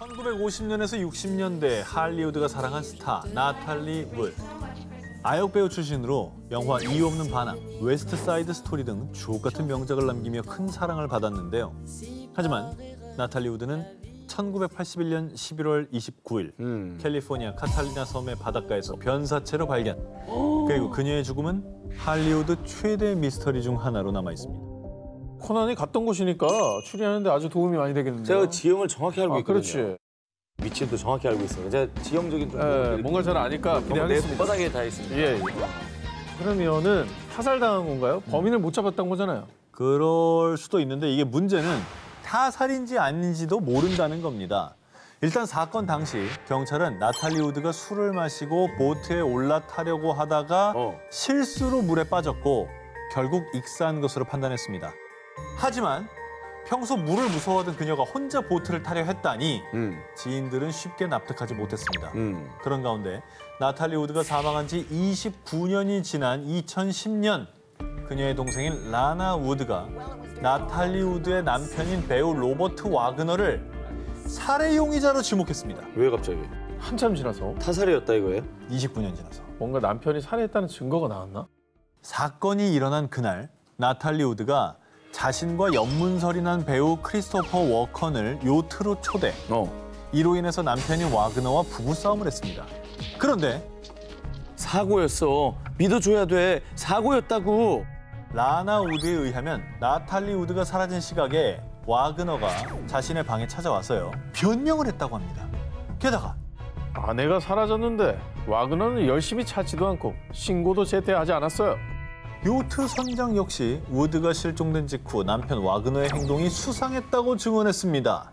1950년에서 60년대 할리우드가 사랑한 스타 나탈리 울. 아역 배우 출신으로 영화 이유 없는 반항, 웨스트 사이드 스토리 등 주옥 같은 명작을 남기며 큰 사랑을 받았는데요. 하지만 나탈리 우드는 1981년 11월 29일 캘리포니아 카탈리나 섬의 바닷가에서 변사체로 발견. 그리고 그녀의 죽음은 할리우드 최대 미스터리 중 하나로 남아 있습니다. 코난이 갔던 곳이니까 추리하는데 아주 도움이 많이 되겠는데요. 제가 지형을 정확히 알고 있거든요. 그렇지. 위치도 정확히 알고 있어요. 제가 지형적인 좀 뭔가 잘 아니까 내 기대하겠습니다. 바닥에 다 있습니다. 예. 그러면은 타살당한 건가요? 범인을 못 잡았던 거잖아요. 그럴 수도 있는데 이게 문제는 타살인지 아닌지도 모른다는 겁니다. 일단 사건 당시 경찰은 나탈리 우드가 술을 마시고 보트에 올라타려고 하다가 실수로 물에 빠졌고 결국 익사한 것으로 판단했습니다. 하지만 평소 물을 무서워하던 그녀가 혼자 보트를 타려 했다니 지인들은 쉽게 납득하지 못했습니다. 그런 가운데 나탈리 우드가 사망한 지 29년이 지난 2010년 그녀의 동생인 라나 우드가 나탈리 우드의 남편인 배우 로버트 와그너를 살해 용의자로 지목했습니다. 왜 갑자기? 한참 지나서 타살이었다 이거예요? 29년 지나서. 뭔가 남편이 살해했다는 증거가 나왔나? 사건이 일어난 그날 나탈리 우드가 자신과 연문설이 난 배우 크리스토퍼 워컨을 요트로 초대. 이로 인해서 남편인 와그너와 부부싸움을 했습니다. 그런데 사고였어. 믿어줘야 돼. 사고였다고. 라나 우드에 의하면 나탈리 우드가 사라진 시각에 와그너가 자신의 방에 찾아와서요. 변명을 했다고 합니다. 게다가 아내가 사라졌는데 와그너는 열심히 찾지도 않고 신고도 제때 하지 않았어요. 요트 선장 역시 우드가 실종된 직후 남편 와그너의 행동이 수상했다고 증언했습니다.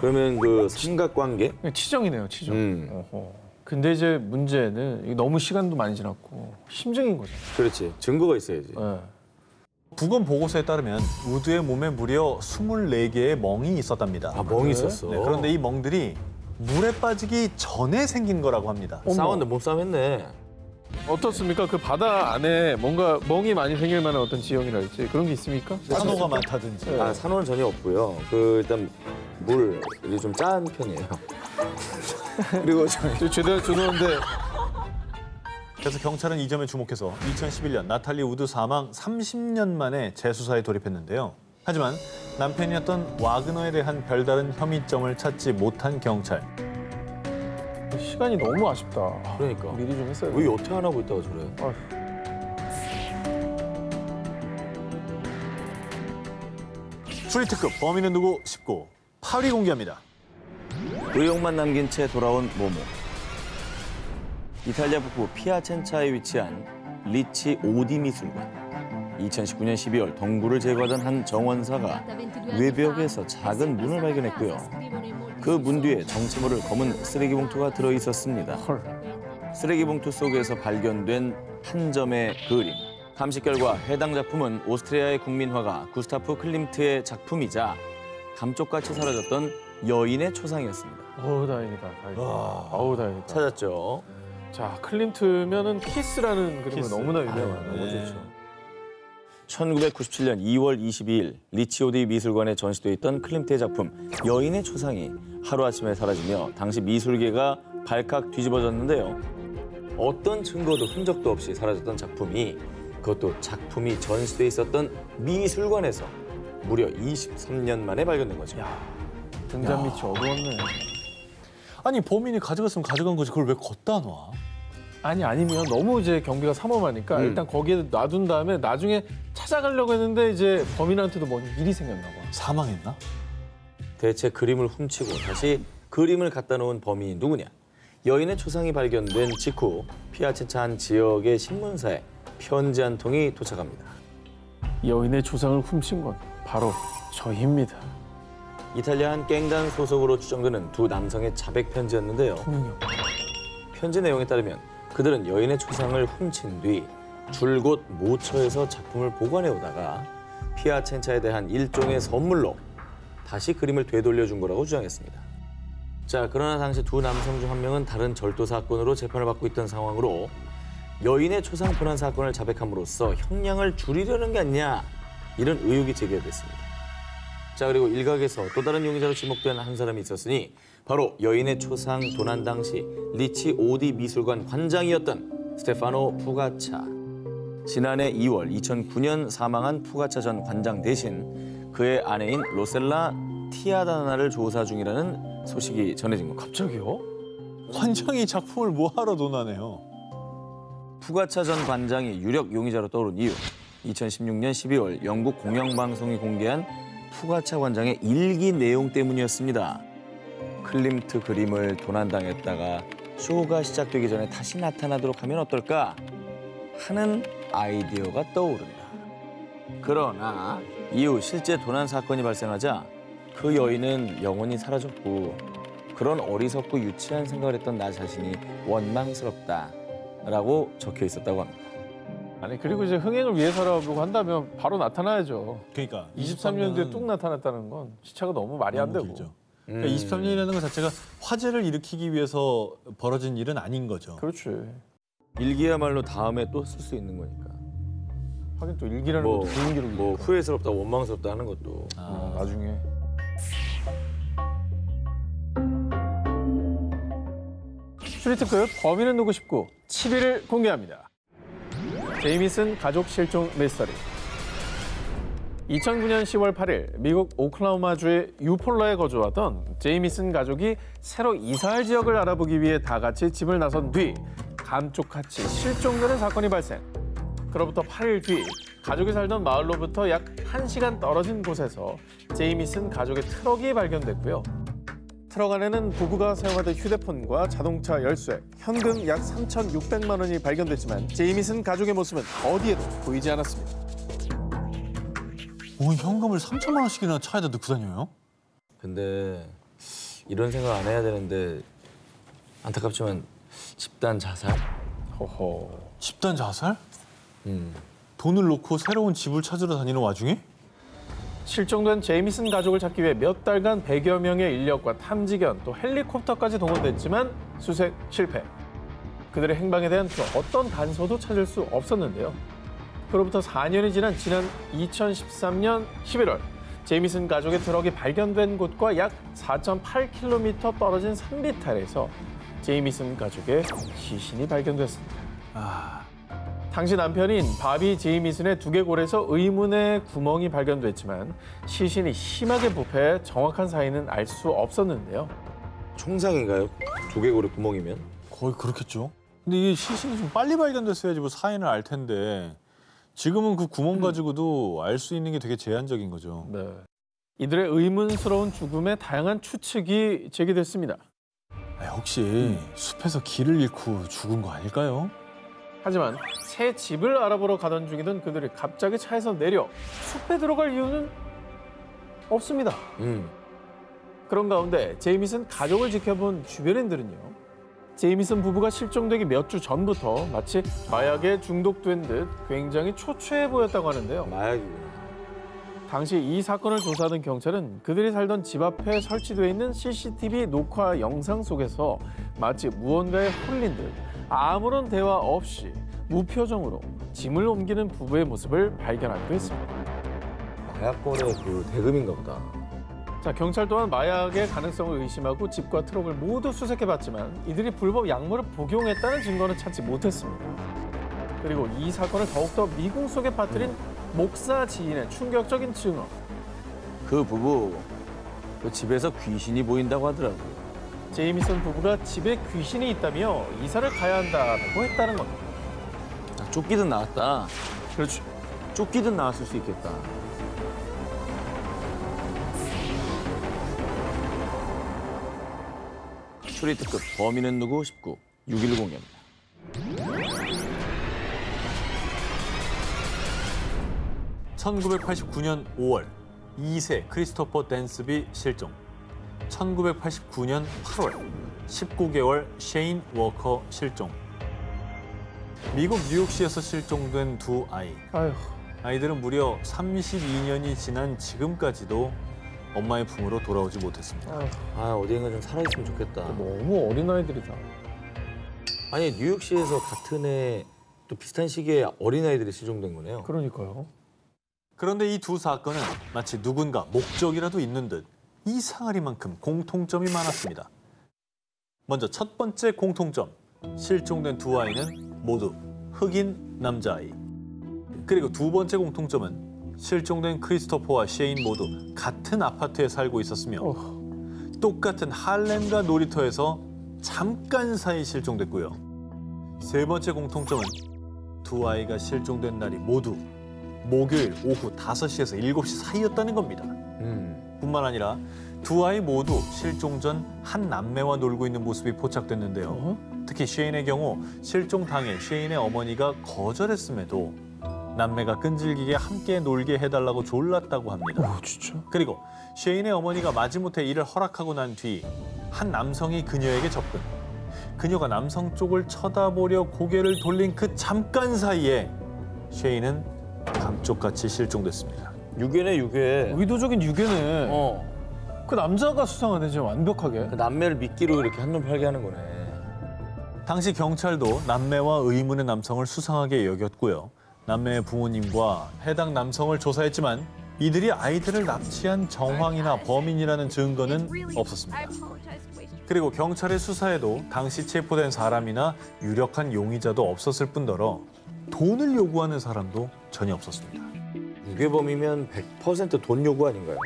그러면 그 삼각관계? 치정이네요, 치정. 근데 이제 문제는 이게 너무 시간도 많이 지났고 심증인 거죠. 그렇지. 증거가 있어야지. 네. 부검 보고서에 따르면 우드의 몸에 무려 24개의 멍이 있었답니다. 아, 멍이 있었어. 네, 그런데 이 멍들이 물에 빠지기 전에 생긴 거라고 합니다. 싸웠네, 몸싸움 했네. 어떻습니까? 그 바다 안에 뭔가 멍이 많이 생길 만한 어떤 지형이랄지 그런 게 있습니까? 산호가 많다든지. 아, 산호는 전혀 없고요. 일단 물이 좀 짠 편이에요. 그리고 죄송한데 그래서 경찰은 이 점에 주목해서 2011년 나탈리 우드 사망 30년 만에 재수사에 돌입했는데요. 하지만 남편이었던 와그너에 대한 별다른 혐의점을 찾지 못한 경찰. 시간이 너무 아쉽다. 그러니까. 미리 좀 했어야 돼. 왜 여태 안 하고 있다가 저래? 추리특급 범인은 누구 19 8위 공개합니다. 의혹만 남긴 채 돌아온 모모. 이탈리아 북부 피아첸차에 위치한 리치 오디 미술관. 2019년 12월 덩굴을 제거하던 한 정원사가 외벽에서 작은 문을 발견했고요. 그 문 뒤에 정체모를 검은 쓰레기 봉투가 들어 있었습니다. 쓰레기 봉투 속에서 발견된 한 점의 그림. 감식 결과 해당 작품은 오스트리아의 국민화가 구스타프 클림트의 작품이자 감쪽같이 사라졌던 여인의 초상이었습니다. 다행이다. 어우, 다행이다. 찾았죠. 자, 클림트면은 키스라는 그림은 너무나 유명한 너무 좋죠. 1997년 2월 22일 리치오디 미술관에 전시돼 있던 클림트의 작품 여인의 초상이 하루아침에 사라지며 당시 미술계가 발칵 뒤집어졌는데요. 어떤 증거도 흔적도 없이 사라졌던 작품이 그것도 작품이 전시돼 있었던 미술관에서 무려 23년 만에 발견된 거죠. 등잔 밑이 어두웠네. 아니 범인이 가져갔으면 가져간 거지 그걸 왜 걷다 놔? 아니면 너무 이제 경비가 삼엄하니까 일단 거기에 놔둔 다음에 나중에 찾아가려고 했는데 이제 범인한테도 뭔 일이 생겼나 봐. 사망했나? 대체 그림을 훔치고 다시 그림을 갖다 놓은 범인이 누구냐? 여인의 초상이 발견된 직후 피아체차 한 지역의 신문사에 편지 한 통이 도착합니다. 여인의 초상을 훔친 건 바로 저입니다. 이탈리아 한 깽단 소속으로 추정되는 두 남성의 자백 편지였는데요. 편지 내용에 따르면 그들은 여인의 초상을 훔친 뒤 줄곧 모처에서 작품을 보관해 오다가 피아첸차에 대한 일종의 선물로 다시 그림을 되돌려준 거라고 주장했습니다. 자, 그러나 당시 두 남성 중 한 명은 다른 절도 사건으로 재판을 받고 있던 상황으로 여인의 초상 분한 사건을 자백함으로써 형량을 줄이려는 게 아니냐 이런 의혹이 제기됐습니다. 자, 그리고 일각에서 또 다른 용의자로 지목된 한 사람이 있었으니 바로 여인의 초상 도난 당시 리치 오디 미술관 관장이었던 스테파노 푸가차. 지난해 2월 2009년 사망한 푸가차 전 관장 대신 그의 아내인 로셀라 티아다나를 조사 중이라는 소식이 전해진 겁니다. 갑자기요? 관장이 작품을 뭐하러 도나네요. 푸가차 전 관장이 유력 용의자로 떠오른 이유. 2016년 12월 영국 공영방송이 공개한 푸가차 관장의 일기 내용 때문이었습니다. 클림트 그림을 도난당했다가 쇼가 시작되기 전에 다시 나타나도록 하면 어떨까 하는 아이디어가 떠오른다. 그러나 이후 실제 도난 사건이 발생하자 그 여인은 영원히 사라졌고 그런 어리석고 유치한 생각을 했던 나 자신이 원망스럽다라고 적혀 있었다고 합니다. 아니 그리고 이제 흥행을 위해서라고 한다면 바로 나타나야죠. 그러니까 23년 뒤에 뚝 나타났다는 건 시차가 너무 말이 안 되고. 길죠. 그러니까 23년이라는 것 자체가 화제를 일으키기 위해서 벌어진 일은 아닌 거죠. 그렇지. 일기야말로 다음에 또 쓸 수 있는 거니까. 하긴 또 일기라는 뭐, 것도 좋은 기록이니까. 뭐 후회스럽다, 원망스럽다 하는 것도. 나중에. 추리특급 범인은 누구 19 7위를 공개합니다. 제이미슨 가족 실종 미스터리. 2009년 10월 8일 미국 오클라호마주의 유폴라에 거주하던 제이미슨 가족이 새로 이사할 지역을 알아보기 위해 다 같이 집을 나선 뒤 감쪽같이 실종되는 사건이 발생. 그로부터 8일 뒤 가족이 살던 마을로부터 약 1시간 떨어진 곳에서 제이미슨 가족의 트럭이 발견됐고요. 트럭 안에는 부부가 사용하던 휴대폰과 자동차 열쇠, 현금 약 3,600만 원이 발견됐지만 제이미슨 가족의 모습은 어디에도 보이지 않았습니다. 오, 현금을 3천만 원씩이나 차에다 넣고 다녀요? 근데 이런 생각 안 해야 되는데 안타깝지만 집단 자살? 허허. 집단 자살? 돈을 놓고 새로운 집을 찾으러 다니는 와중에? 실종된 제이미슨 가족을 찾기 위해 몇 달간 100여 명의 인력과 탐지견 또 헬리콥터까지 동원됐지만 수색 실패. 그들의 행방에 대한 그 어떤 단서도 찾을 수 없었는데요. 그로부터 4년이 지난 2013년 11월 제이미슨 가족의 트럭이 발견된 곳과 약 4.8km 떨어진 산비탈에서 제이미슨 가족의 시신이 발견됐습니다. 당시 남편인 바비 제이미슨의 두개골에서 의문의 구멍이 발견됐지만 시신이 심하게 부패해 정확한 사인은 알 수 없었는데요. 총상인가요? 두개골에 구멍이면? 거의 그렇겠죠. 근데 이게 시신이 좀 빨리 발견됐어야지 뭐 사인을 알 텐데 지금은 그 구멍 가지고도 알 수 있는 게 되게 제한적인 거죠. 네. 이들의 의문스러운 죽음에 다양한 추측이 제기됐습니다. 혹시 숲에서 길을 잃고 죽은 거 아닐까요? 하지만 새 집을 알아보러 가던 중이던 그들이 갑자기 차에서 내려 숲에 들어갈 이유는 없습니다. 그런 가운데 제이미슨 가족을 지켜본 주변인들은요. 제이미슨 부부가 실종되기 몇 주 전부터 마치 마약에 중독된 듯 굉장히 초췌해 보였다고 하는데요. 마약이구나. 당시 이 사건을 조사하던 경찰은 그들이 살던 집 앞에 설치되어 있는 CCTV 녹화 영상 속에서 마치 무언가에 홀린 듯 아무런 대화 없이 무표정으로 짐을 옮기는 부부의 모습을 발견하기도 했습니다. 마약권의 그 대금인가 보다. 자, 경찰 또한 마약의 가능성을 의심하고 집과 트럭을 모두 수색해봤지만 이들이 불법 약물을 복용했다는 증거는 찾지 못했습니다. 그리고 이 사건을 더욱더 미궁 속에 빠뜨린 목사 지인의 충격적인 증언. 그 부부 그 집에서 귀신이 보인다고 하더라고요. 제이미슨 부부가 집에 귀신이 있다며 이사를 가야 한다고 했다는 겁니다. 쫓기듯 나왔다. 그렇죠. 쫓기듯 나왔을 수 있겠다. 추리특급 범인은 누구 19 6.1 공개입니다. (1989년 5월) 2세 크리스토퍼 댄스비 실종. 1989년 8월 19개월 셰인 워커 실종. 미국 뉴욕시에서 실종된 두 아이. 아휴. 아이들은 무려 32년이 지난 지금까지도 엄마의 품으로 돌아오지 못했습니다. 아, 어디인가 좀 살아있으면 좋겠다. 너무 어린아이들이다. 아니, 뉴욕시에서 같은 해 또 비슷한 시기에 어린아이들이 실종된 거네요. 그러니까요. 그런데 이 두 사건은 마치 누군가 목적이라도 있는 듯 이상하리만큼 공통점이 많았습니다. 먼저 첫 번째 공통점, 실종된 두 아이는 모두 흑인 남자아이. 그리고 두 번째 공통점은 실종된 크리스토퍼와 셰인 모두 같은 아파트에 살고 있었으며 똑같은 할렘과 놀이터에서 잠깐 사이 실종됐고요. 세 번째 공통점은 두 아이가 실종된 날이 모두 목요일 오후 5시에서 7시 사이였다는 겁니다. 뿐만 아니라 두 아이 모두 실종 전 한 남매와 놀고 있는 모습이 포착됐는데요. 특히 셰인의 경우 실종 당일 셰인의 어머니가 거절했음에도 남매가 끈질기게 함께 놀게 해달라고 졸랐다고 합니다. 진짜? 그리고 셰인의 어머니가 마지못해 이를 허락하고 난 뒤 한 남성이 그녀에게 접근. 그녀가 남성 쪽을 쳐다보려 고개를 돌린 그 잠깐 사이에 셰인은 감쪽같이 실종됐습니다. 유괴네, 유괴. 의도적인 유괴네. 그 남자가 수상하네, 지금 완벽하게. 그 남매를 미끼로 이렇게 한눈 팔게 하는 거네. 당시 경찰도 남매와 의문의 남성을 수상하게 여겼고요. 남매의 부모님과 해당 남성을 조사했지만 이들이 아이들을 납치한 정황이나 범인이라는 증거는 없었습니다. 그리고 경찰의 수사에도 당시 체포된 사람이나 유력한 용의자도 없었을 뿐더러 돈을 요구하는 사람도 전혀 없었습니다. 유괴범이면 100% 돈 요구 아닌가요?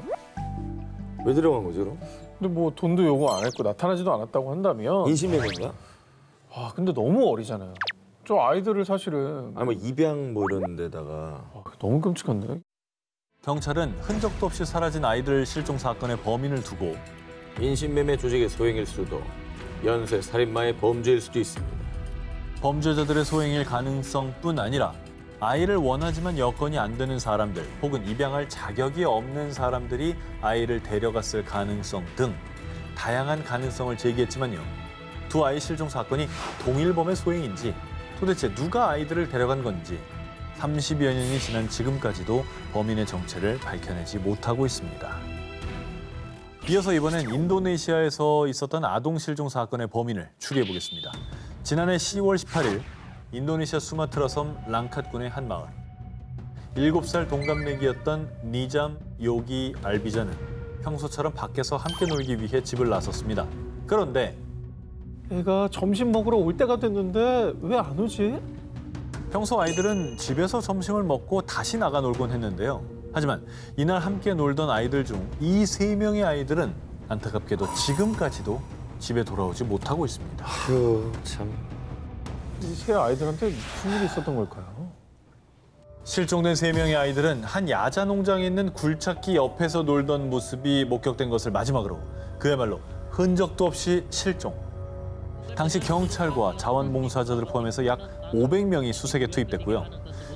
왜 들어간 거죠, 그럼? 근데 뭐 돈도 요구 안 했고 나타나지도 않았다고 한다면 인신매매인가? 아, 근데 너무 어리잖아요. 저 아이들을 사실은 아니 뭐 입양 뭐 이런 데다가 너무 끔찍한데. 경찰은 흔적도 없이 사라진 아이들 실종 사건의 범인을 두고 인신매매 조직의 소행일 수도, 연쇄 살인마의 범죄일 수도 있습니다. 범죄자들의 소행일 가능성뿐 아니라 아이를 원하지만 여건이 안 되는 사람들 혹은 입양할 자격이 없는 사람들이 아이를 데려갔을 가능성 등 다양한 가능성을 제기했지만요. 두 아이 실종 사건이 동일범의 소행인지 도대체 누가 아이들을 데려간 건지 30여 년이 지난 지금까지도 범인의 정체를 밝혀내지 못하고 있습니다. 이어서 이번엔 인도네시아에서 있었던 아동 실종 사건의 범인을 추리해 보겠습니다. 지난해 10월 18일 인도네시아 수마트라 섬 랑캇군의 한 마을. 7살 동갑내기였던 니잠 요기 알비자는 평소처럼 밖에서 함께 놀기 위해 집을 나섰습니다. 그런데 애가 점심 먹으러 올 때가 됐는데 왜 안 오지? 평소 아이들은 집에서 점심을 먹고 다시 나가 놀곤 했는데요. 하지만 이날 함께 놀던 아이들 중 이 3명의 아이들은 안타깝게도 지금까지도 집에 돌아오지 못하고 있습니다. 아휴 참. 이 세 아이들한테 무슨 일이 있었던 걸까요? 실종된 3명의 아이들은 한 야자 농장에 있는 굴착기 옆에서 놀던 모습이 목격된 것을 마지막으로 그야말로 흔적도 없이 실종. 당시 경찰과 자원봉사자들을 포함해서 약 500명이 수색에 투입됐고요.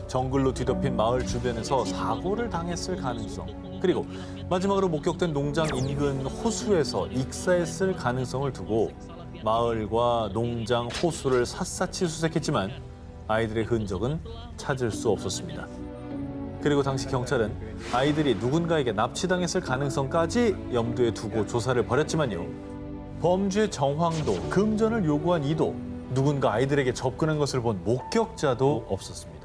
정글로 뒤덮인 마을 주변에서 사고를 당했을 가능성, 그리고 마지막으로 목격된 농장 인근 호수에서 익사했을 가능성을 두고 마을과 농장, 호수를 샅샅이 수색했지만 아이들의 흔적은 찾을 수 없었습니다. 그리고 당시 경찰은 아이들이 누군가에게 납치당했을 가능성까지 염두에 두고 조사를 벌였지만요. 범죄 정황도 금전을 요구한 이도 누군가 아이들에게 접근한 것을 본 목격자도 없었습니다.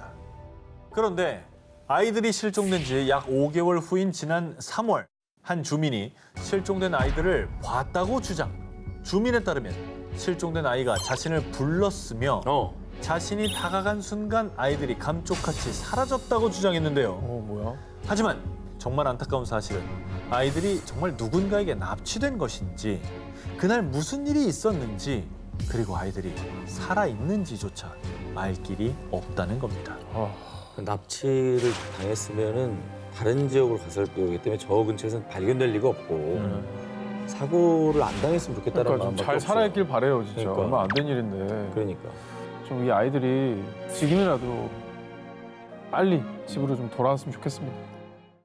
그런데 아이들이 실종된 지 약 5개월 후인 지난 3월 한 주민이 실종된 아이들을 봤다고 주장. 주민에 따르면 실종된 아이가 자신을 불렀으며 자신이 다가간 순간 아이들이 감쪽같이 사라졌다고 주장했는데요. 뭐야? 하지만 정말 안타까운 사실은 아이들이 정말 누군가에게 납치된 것인지 그날 무슨 일이 있었는지 그리고 아이들이 살아있는지조차 말 길이 없다는 겁니다. 납치를 당했으면은 다른 지역으로 갔을 거기 때문에 저 근처에서는 발견될 리가 없고 사고를 안 당했으면 좋겠다는 그러니까 마음밖에 좀 잘 없어요. 살아있길 바래요, 진짜. 그러니까. 얼마 안 된 일인데. 그러니까. 좀 이 아이들이 지금이라도 빨리 집으로 좀 돌아왔으면 좋겠습니다.